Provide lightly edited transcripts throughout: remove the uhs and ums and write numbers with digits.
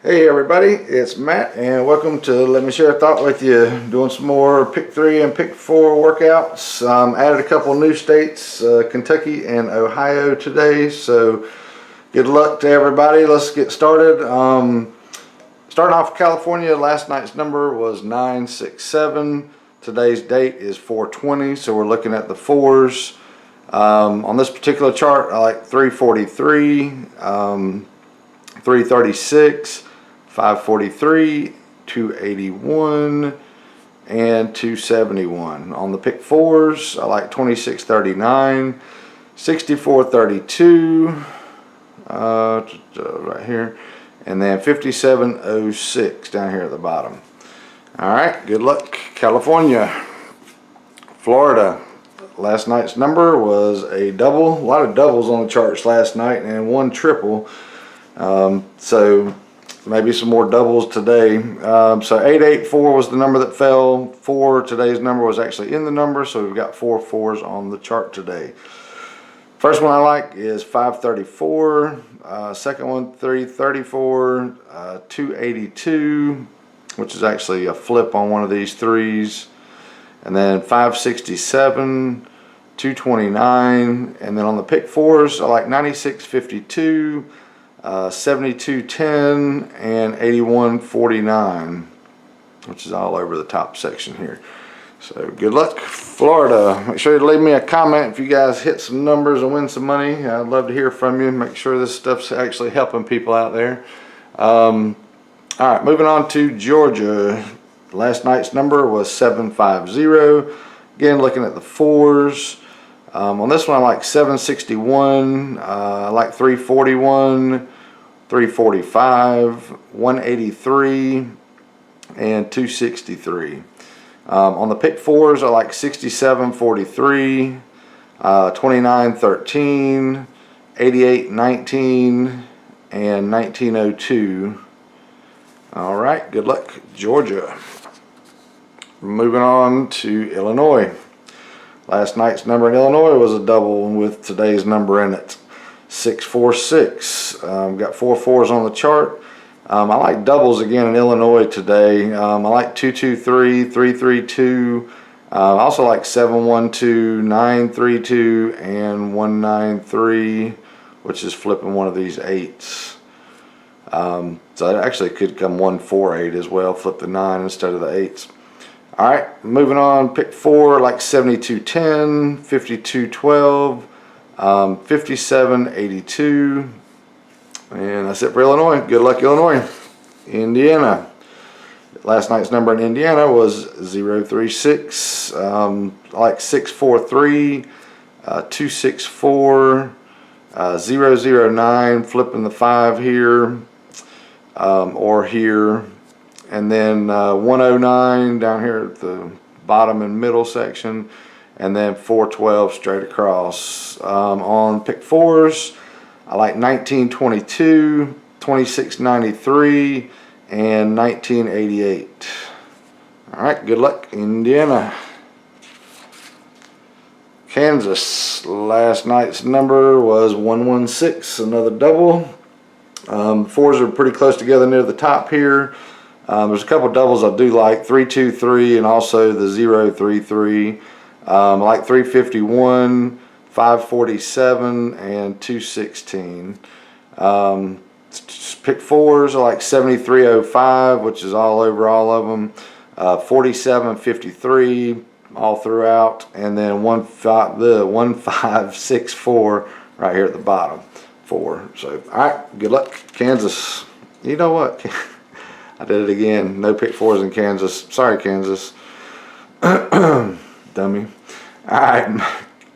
Hey everybody, it's Matt and welcome to Let Me Share a Thought with you. Doing some more pick 3 and pick 4 workouts. Added a couple new states, Kentucky and Ohio today, so good luck to everybody. Let's get started. Starting off with California, last night's number was 967. Today's date is 420, so we're looking at the 4s. On this particular chart, I like 343, 336, 543, 281, and 271. On the pick 4s, I like 2639, 6432, right here, and then 5706 down here at the bottom. Alright, good luck. California. Florida. Last night's number was a double. A lot of doubles on the charts last night and one triple. So maybe some more doubles today. So 884 was the number that fell. 4, today's number, was actually in the number, so we've got 4 4s on the chart today. First one I like is 534. Second one 334. 282, which is actually a flip on one of these 3s. And then 567, 229, and then on the pick 4s I like 9652. 7210 and 8149, which is all over the top section here. So good luck, Florida. Make sure you leave me a comment if you guys hit some numbers and win some money. I'd love to hear from you. Make sure this stuff's actually helping people out there. Alright, moving on to Georgia. Last night's number was 750. Again, looking at the 4s. On this one I like 761, I like 341, 345, 183, and 263. On the pick 4s I like 6743, 2913, 8819, and 1902. Alright, good luck, Georgia. Moving on to Illinois. Last night's number in Illinois was a double with today's number in it, 646. Got 4 4s on the chart. I like doubles again in Illinois today. I like 223, 332. I also like 712, 932, and 193, which is flipping one of these 8s. So it actually could come 148 as well, flip the 9 instead of the 8s. Alright, moving on, pick 4, like 7210, 5212, 5782, and that's it for Illinois. Good luck, Illinois. Indiana. Last night's number in Indiana was 036, like 643, 264, 009, flipping the 5 here, or here. And then 109 down here at the bottom and middle section, and then 412 straight across. On pick 4s, I like 1922, 2693, and 1988. Alright, good luck, Indiana. Kansas. Last night's number was 116, another double. 4s are pretty close together near the top here. There's a couple doubles I do like, 323 and also the 033. I like 351, 547, and 216. Pick 4s I like 7305, which is all over all of them. 4753 all throughout, and then 1564 right here at the bottom. 4. So all right, good luck, Kansas. You know what? I did it again. No pick 4s in Kansas. Sorry, Kansas. Dummy. Alright,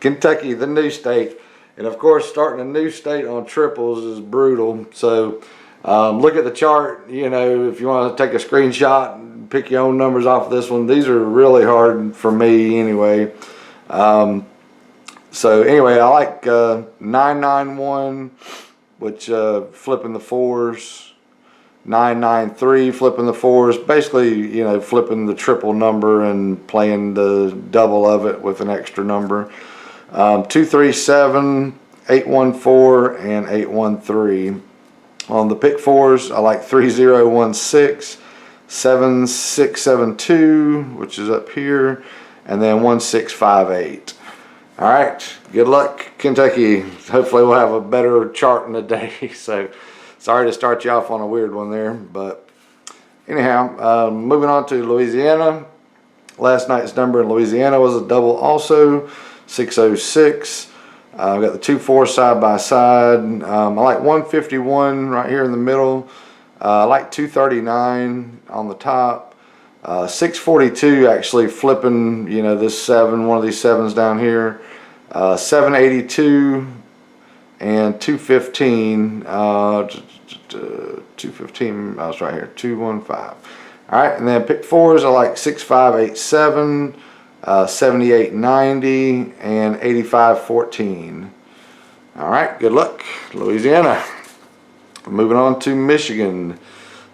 Kentucky, the new state. And of course, starting a new state on triples is brutal. So look at the chart. You know, if you want to take a screenshot and pick your own numbers off of this one, these are really hard for me anyway. So anyway, I like 991, which flipping the 4s. 993, flipping the 4s, basically, you know, flipping the triple number and playing the double of it with an extra number. 237, 814, and 813. On the pick fours, I like 3016, 7672, which is up here, and then 1658. All right, good luck, Kentucky. Hopefully we'll have a better chart in the day. So sorry to start you off on a weird one there, but anyhow, moving on to Louisiana. Last night's number in Louisiana was a double also, 606. I've got the 2-4 side by side. I like 151 right here in the middle. I like 239 on the top. 642 actually flipping, this 7, one of these 7s down here. 782 and 215. 215, I was right here, 215. All right, and then pick fours, I like 6587, 7890, and 8514. All right, good luck, Louisiana. Moving on to Michigan.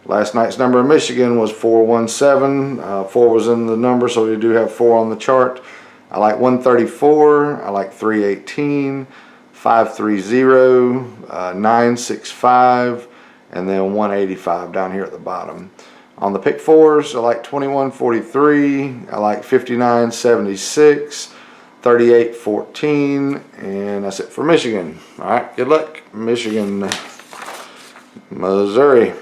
Last night's number in Michigan was 417. 4 was in the number, so we do have 4 on the chart. I like 134. I like 318, 530, 965, and then 185 down here at the bottom. On the pick fours, I like 2143. I like 5976, 3814, and that's it for Michigan. All right, good luck, Michigan. Missouri.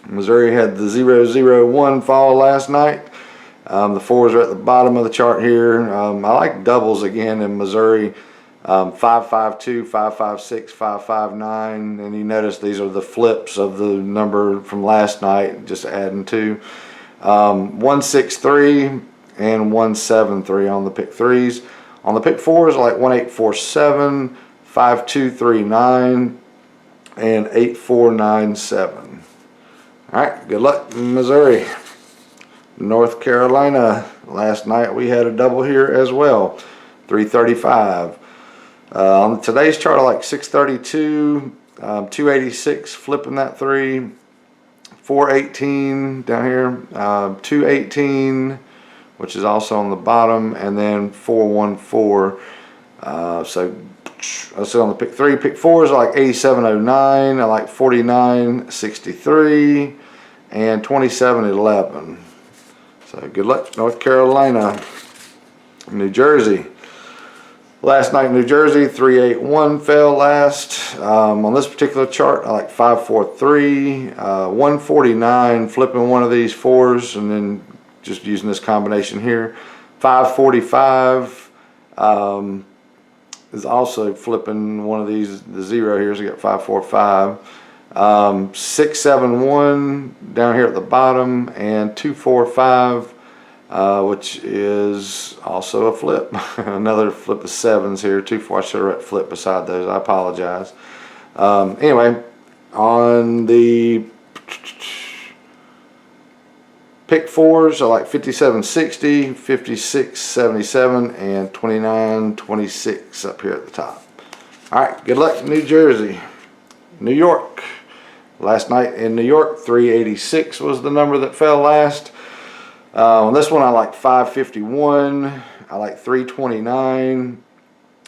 Missouri had the 001 fall last night. The fours are at the bottom of the chart here. I like doubles again in Missouri. 552, 556, 559, and you notice these are the flips of the number from last night, just adding 2. 163 and 173 on the pick threes. On the pick fours, I like 1847, 5239, and 8497. All right, good luck, Missouri. North Carolina, last night we had a double here as well, 335. On today's chart, I like 632, 286, flipping that 3, 418 down here, 218, which is also on the bottom, and then 414. So let's see on the pick 3. Pick 4s, I like 8709, I like 4963, and 2711. So good luck, North Carolina. New Jersey. Last night in New Jersey, 381 fell last. On this particular chart, I like 543, 149, flipping one of these 4s, and then just using this combination here. 545 is also flipping one of these, the 0 here, so you got 545. 671 down here at the bottom, and 245. Which is also a flip. Another flip of 7s here. 2-4. I should have flip beside those. I apologize. Anyway, on the pick 4s, I like 5760, 5677, and 2926 up here at the top. All right, good luck, New Jersey. New York. Last night in New York, 386 was the number that fell last. On this one, I like 551. I like 329,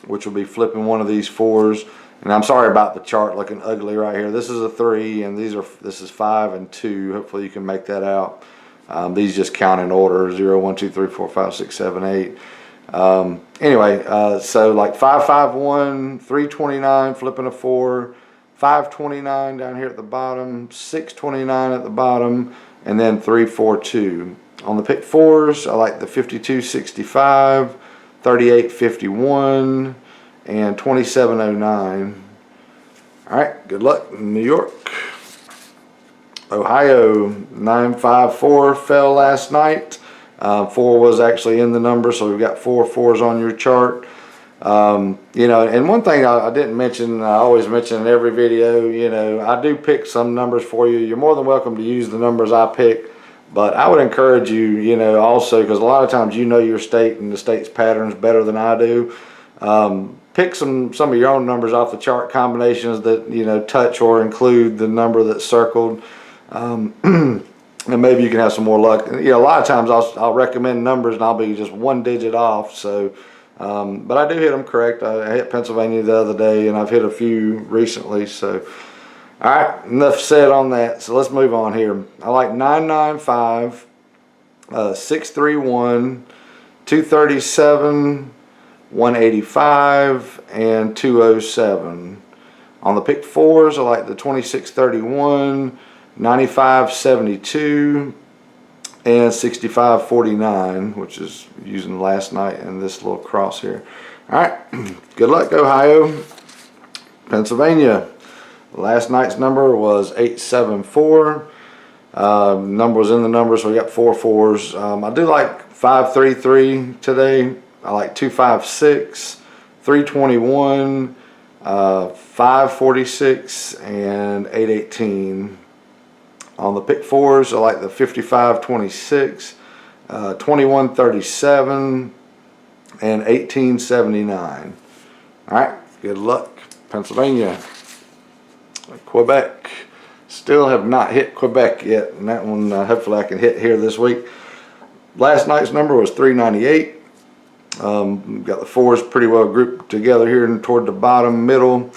which will be flipping one of these 4s. And I'm sorry about the chart looking ugly right here. This is a 3, and this is 5 and 2. Hopefully you can make that out. These just count in order: 0, 1, 2, 3, 4, 5, 6, 7, 8. Anyway, so like 551, 329, flipping a 4, 529 down here at the bottom, 629 at the bottom, and then 342. On the pick 4s, I like the 5265, 3851, and 2709. All right, good luck, New York. Ohio, 954 fell last night. 4 was actually in the number, so we've got 4 4s on your chart. And one thing I didn't mention, I always mention in every video, I do pick some numbers for you. You're more than welcome to use the numbers I pick, but I would encourage you, also, because a lot of times your state and the state's patterns better than I do. Pick some of your own numbers off the chart combinations that, touch or include the number that's circled. And maybe you can have some more luck. A lot of times I'll recommend numbers and I'll be just 1 digit off. So, but I do hit them correct. I hit Pennsylvania the other day, and I've hit a few recently. So, All right, enough said on that. So let's move on here. I like 995, 631, 237, 185, and 207. On the pick fours, I like the 2631, 9572, and 6549, which is using last night and this little cross here. All right, good luck, Ohio. Pennsylvania, last night's number was 874. Number was in the number, so we got 4 4s. I do like 533 today. I like 256, 321, 546, and 818. On the pick fours, I like the 5526, 2137, and 1879. All right, good luck, Pennsylvania. Quebec, still have not hit Quebec yet, and that one hopefully I can hit here this week. Last night's number was 398. Got the fours pretty well grouped together here and toward the bottom middle.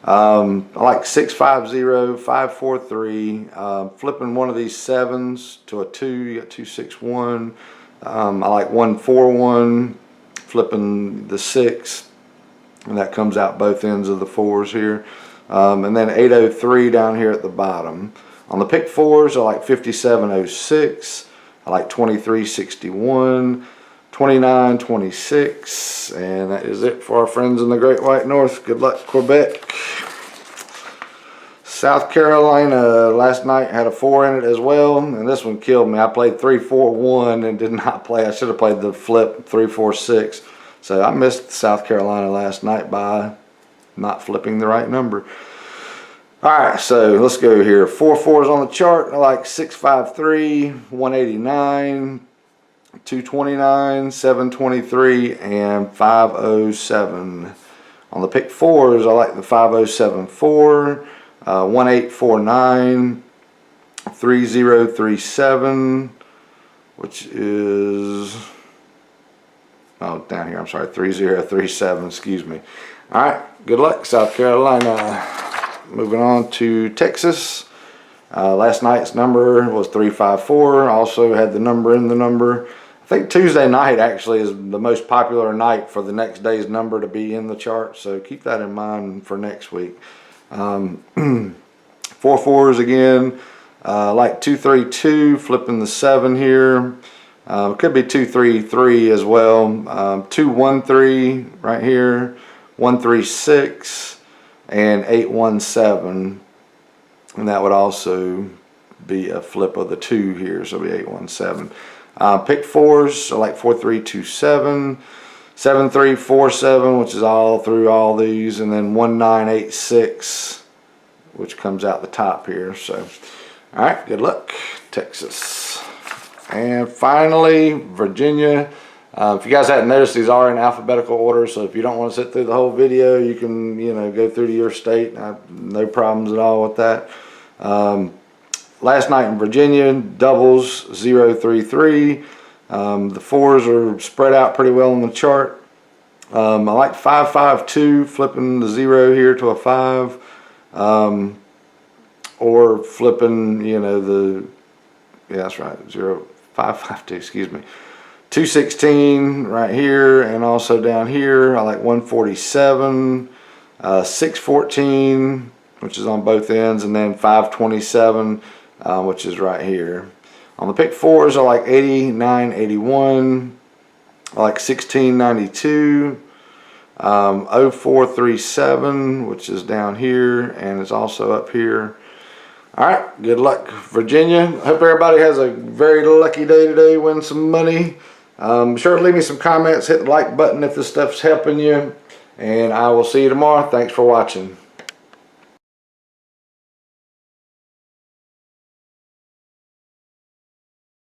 I like 650, 543, flipping one of these sevens to a 2, you got 261. I like 141, flipping the 6, and that comes out both ends of the fours here. And then 803 down here at the bottom. On the pick fours, I like 5706, I like 2361, 2926, and that is it for our friends in the Great White North. Good luck, Quebec. South Carolina, last night had a 4 in it as well, and this one killed me. I played 3-4-1 and did not play. I should have played the flip 3-4-6. So I missed South Carolina last night by not flipping the right number. Alright, so let's go here. 4 4s on the chart. I like 653, 189, 229, 723, and 507. On the pick fours, I like the 5074, 1849, 3037, which is, oh, down here, I'm sorry, 3037, excuse me. All right, good luck, South Carolina. Moving on to Texas. Last night's number was 354. Also had the number in the number. I think Tuesday night actually is the most popular night for the next day's number to be in the chart, so keep that in mind for next week. 4 4s again. Like 232, flipping the 7 here. Could be 233 as well. 213 right here. 136 and 817, and that would also be a flip of the 2 here, so it'll be 817. Pick fours, so like 4327, 7347, which is all through all these, and then 1986, which comes out the top here. So all right, good luck, Texas. And finally, Virginia. If you guys hadn't noticed, these are in alphabetical order, so if you don't want to sit through the whole video, you can, go through to your state. No problems at all with that. Last night in Virginia, doubles 033. The fours are spread out pretty well on the chart. I like 552, flipping the 0 here to a 5. Or flipping, yeah, that's right, 552, excuse me. 216 right here, and also down here I like 147, 614, which is on both ends, and then 527, which is right here. On the pick fours, I like 8981, I like 1692, 0437, which is down here and is also up here. All right, good luck, Virginia. Hope everybody has a very lucky day today, win some money. Be sure to leave me some comments, hit the like button if this stuff's helping you, and I will see you tomorrow. Thanks for watching.